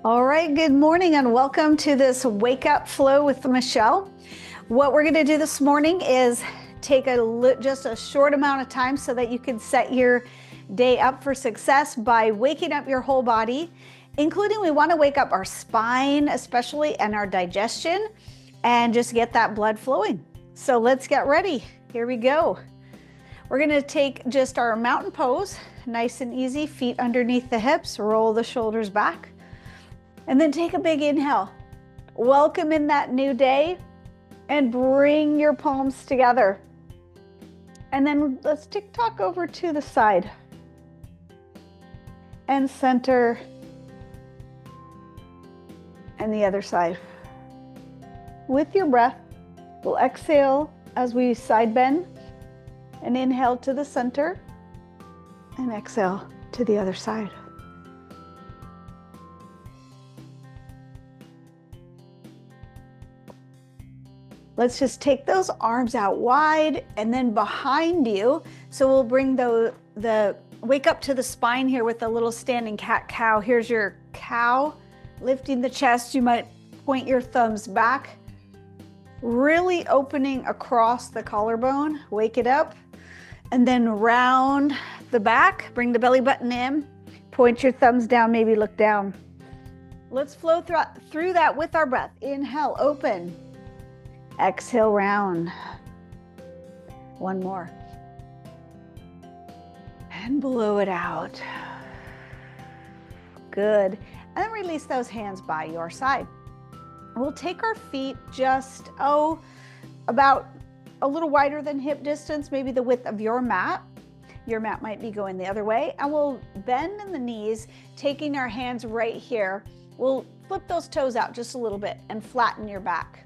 All right, good morning and welcome to this Wake Up Flow with Michelle. What we're going to do this morning is take just a short amount of time so that you can set your day up for success by waking up your whole body, including we want to wake up our spine especially and our digestion and just get that blood flowing. So let's get ready. Here we go. We're going to take just our mountain pose, nice and easy, feet underneath the hips, roll the shoulders back. And then take a big inhale. Welcome in that new day and bring your palms together. And then let's tick-tock over to the side and center and the other side. With your breath, we'll exhale as we side bend and inhale to the center and exhale to the other side. Let's just take those arms out wide and then behind you. So we'll bring the wake up to the spine here with a little standing cat-cow. Here's your cow, lifting the chest. You might point your thumbs back, really opening across the collarbone. Wake it up and then round the back. Bring the belly button in, point your thumbs down, maybe look down. Let's flow through that with our breath. Inhale, open. Exhale, round. One more. And blow it out. Good. And then release those hands by your side. We'll take our feet just, about a little wider than hip distance, maybe the width of your mat. Your mat might be going the other way. And we'll bend in the knees, taking our hands right here. We'll flip those toes out just a little bit and flatten your back.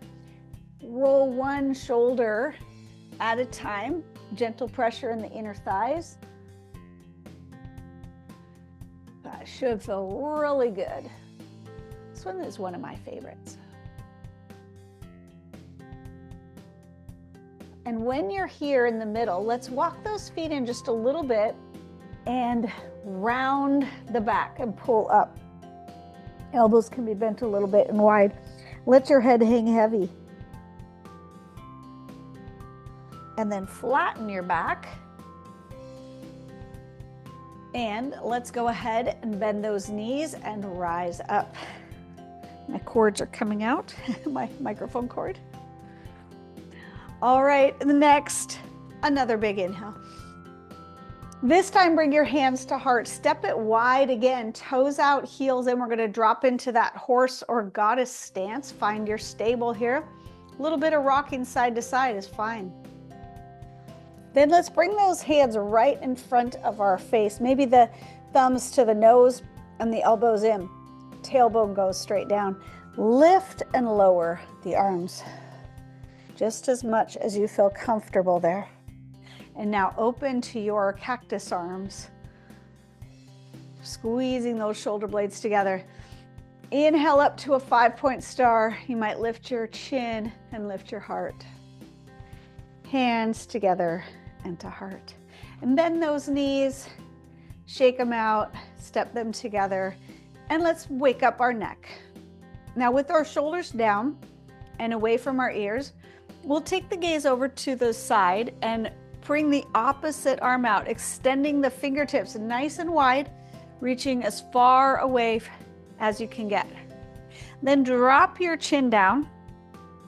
Roll one shoulder at a time, gentle pressure in the inner thighs. That should feel really good. This one is one of my favorites. And when you're here in the middle, let's walk those feet in just a little bit and round the back and pull up. Elbows can be bent a little bit and wide. Let your head hang heavy. And then flatten your back. And let's go ahead and bend those knees and rise up. My cords are coming out, my microphone cord. All right, next, another big inhale. This time, bring your hands to heart. Step it wide again, toes out, heels in. We're gonna drop into that horse or goddess stance. Find your stable here. A little bit of rocking side to side is fine. Then let's bring those hands right in front of our face. Maybe the thumbs to the nose and the elbows in. Tailbone goes straight down. Lift and lower the arms just as much as you feel comfortable there. And now open to your cactus arms. Squeezing those shoulder blades together. Inhale up to a 5-point star. You might lift your chin and lift your heart. Hands together and to heart. And bend those knees, shake them out, step them together, and let's wake up our neck. Now with our shoulders down and away from our ears, we'll take the gaze over to the side and bring the opposite arm out, extending the fingertips nice and wide, reaching as far away as you can get. Then drop your chin down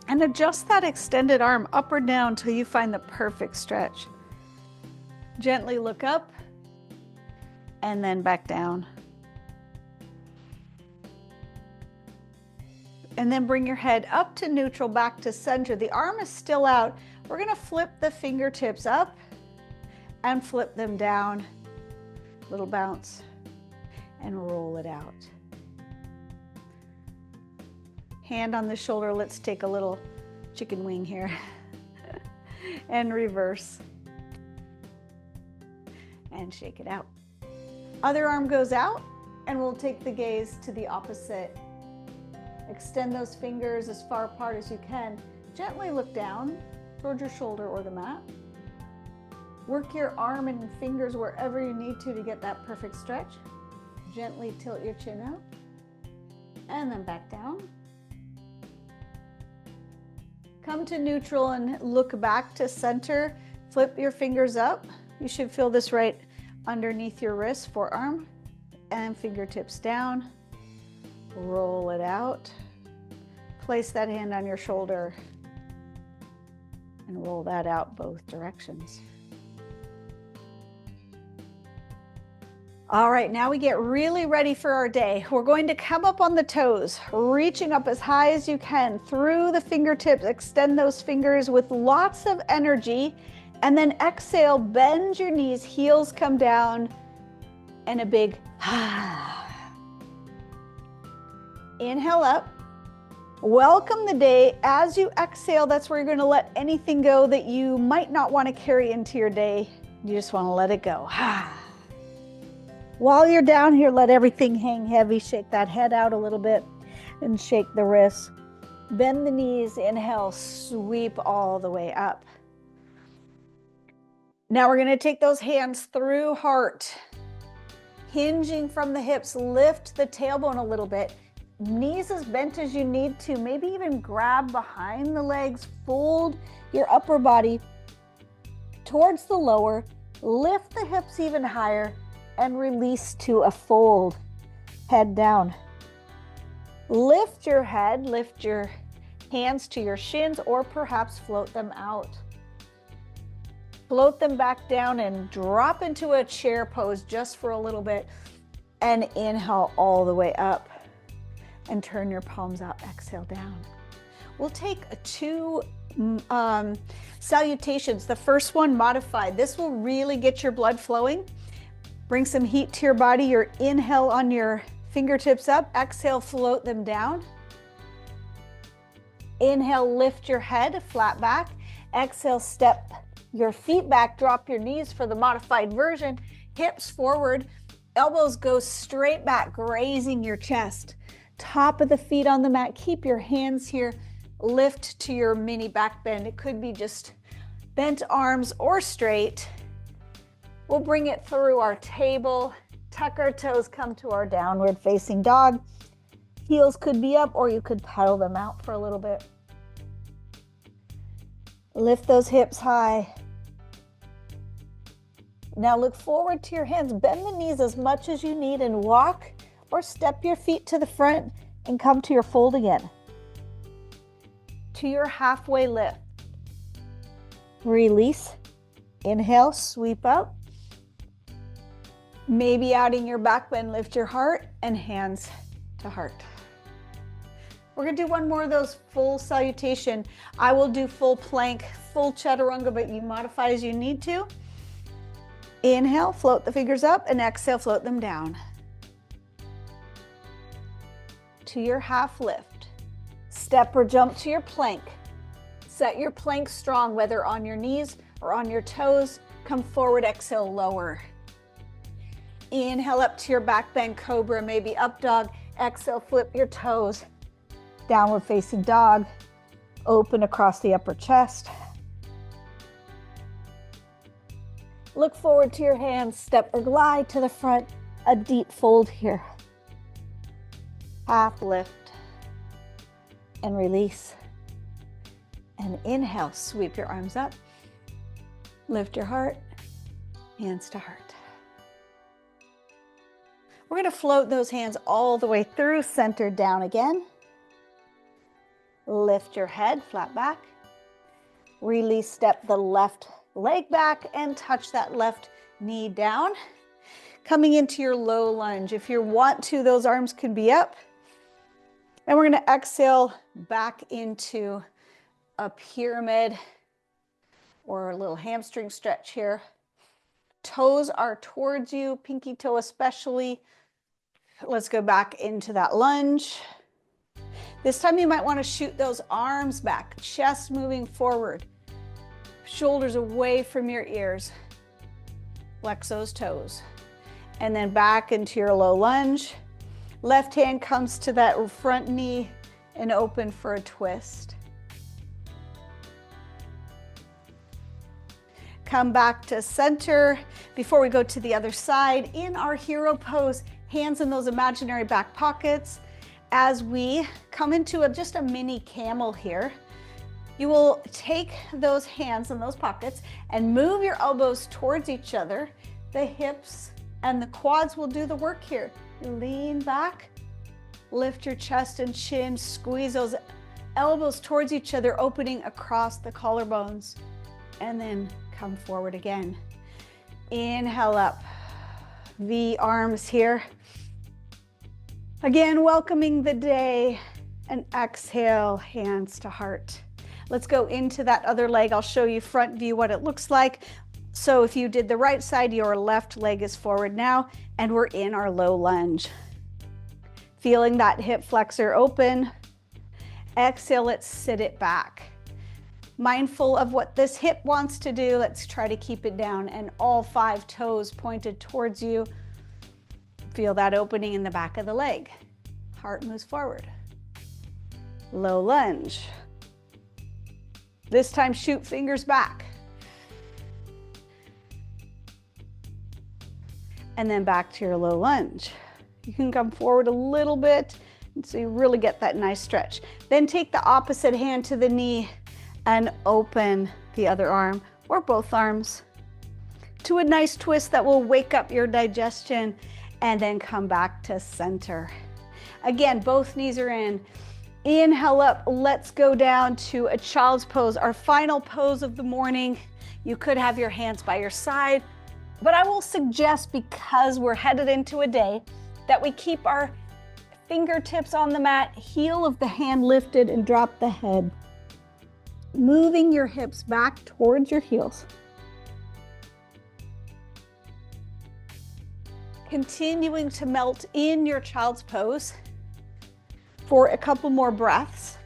and adjust that extended arm up or down till you find the perfect stretch. Gently look up and then back down. And then bring your head up to neutral, back to center. The arm is still out. We're gonna flip the fingertips up and flip them down. Little bounce and roll it out. Hand on the shoulder, let's take a little chicken wing here and reverse and shake it out. Other arm goes out and we'll take the gaze to the opposite. Extend those fingers as far apart as you can. Gently look down towards your shoulder or the mat. Work your arm and fingers wherever you need to get that perfect stretch. Gently tilt your chin out and then back down. Come to neutral and look back to center. Flip your fingers up. You should feel this right underneath your wrist, forearm, and fingertips down. Roll it out. Place that hand on your shoulder and roll that out both directions. All right, now we get really ready for our day. We're going to come up on the toes, reaching up as high as you can through the fingertips. Extend those fingers with lots of energy, and then exhale, bend your knees, heels come down, and a big inhale up. Welcome the day. As you exhale, that's where you're going to let anything go that you might not want to carry into your day. You just want to let it go. While you're down here, let everything hang heavy. Shake that head out a little bit and shake the wrists. Bend the knees. Inhale, sweep all the way up. Now we're going to take those hands through heart, hinging from the hips. Lift the tailbone a little bit. Knees as bent as you need to. Maybe even grab behind the legs. Fold your upper body towards the lower. Lift the hips even higher and release to a fold. Head down. Lift your head. Lift your hands to your shins, or perhaps float them out. Float them back down and drop into a chair pose just for a little bit, and inhale all the way up and turn your palms out. Exhale down. We'll take two salutations. The first one, modified. This will really get your blood flowing. Bring some heat to your body. Your inhale on your fingertips up. Exhale, float them down. Inhale, lift your head, flat back. Exhale, step your feet back, drop your knees for the modified version. Hips forward, elbows go straight back, grazing your chest. Top of the feet on the mat. Keep your hands here. Lift to your mini back bend. It could be just bent arms or straight. We'll bring it through our table. Tuck our toes, come to our downward facing dog. Heels could be up, or you could pedal them out for a little bit. Lift those hips high. Now look forward to your hands. Bend the knees as much as you need and walk or step your feet to the front and come to your fold again. To your halfway lift. Release. Inhale, sweep up. Maybe adding your back bend, lift your heart and hands to heart. We're gonna do one more of those full salutation. I will do full plank, full chaturanga, but you modify as you need to. Inhale, float the fingers up, and exhale, float them down. To your half lift. Step or jump to your plank. Set your plank strong, whether on your knees or on your toes. Come forward, exhale, lower. Inhale up to your back bend, cobra, maybe up dog. Exhale, flip your toes. Downward facing dog. Open across the upper chest. Look forward to your hands. Step or glide to the front. A deep fold here. Half lift. And release. And inhale, sweep your arms up. Lift your heart. Hands to heart. We're going to float those hands all the way through, center down again. Lift your head, flat back. Release, step the left leg back and touch that left knee down. Coming into your low lunge. If you want to, those arms can be up. And we're going to exhale back into a pyramid or a little hamstring stretch here. Toes are towards you, pinky toe especially. Let's go back into that lunge. This time you might want to shoot those arms back, chest moving forward, shoulders away from your ears. Flex those toes. And then back into your low lunge. Left hand comes to that front knee and open for a twist. Come back to center. Before we go to the other side, in our hero pose, hands in those imaginary back pockets. as we come into just a mini camel here, you will take those hands in those pockets and move your elbows towards each other. The hips and the quads will do the work here. Lean back, lift your chest and chin, squeeze those elbows towards each other, opening across the collarbones, and then come forward again. Inhale up, V arms here. Again, welcoming the day, and exhale, hands to heart. Let's go into that other leg. I'll show you front view what it looks like. So if you did the right side, your left leg is forward now, and we're in our low lunge. Feeling that hip flexor open. Exhale, let's sit it back. Mindful of what this hip wants to do, let's try to keep it down and all 5 toes pointed towards you. Feel that opening in the back of the leg. Heart moves forward. Low lunge. This time, shoot fingers back. And then back to your low lunge. You can come forward a little bit so you really get that nice stretch. Then take the opposite hand to the knee and open the other arm or both arms to a nice twist that will wake up your digestion, and then come back to center. Again, both knees are in. Inhale up, let's go down to a child's pose, our final pose of the morning. You could have your hands by your side, but I will suggest, because we're headed into a day, that we keep our fingertips on the mat, heel of the hand lifted, and drop the head. Moving your hips back towards your heels. Continuing to melt in your child's pose for a couple more breaths.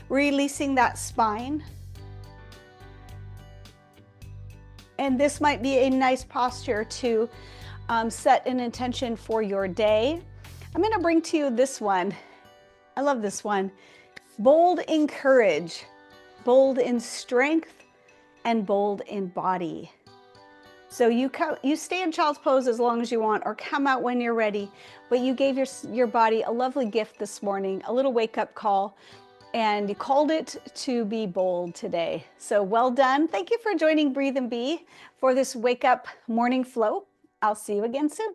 Releasing that spine. And this might be a nice posture to set an intention for your day. I'm going to bring to you this one. I love this one. Bold in courage, bold in strength, and bold in body. So you stay in child's pose as long as you want, or come out when you're ready, but you gave your body a lovely gift this morning, a little wake-up call, and you called it to be bold today. So well done. Thank you for joining Breathe and Be for this wake-up morning flow. I'll see you again soon.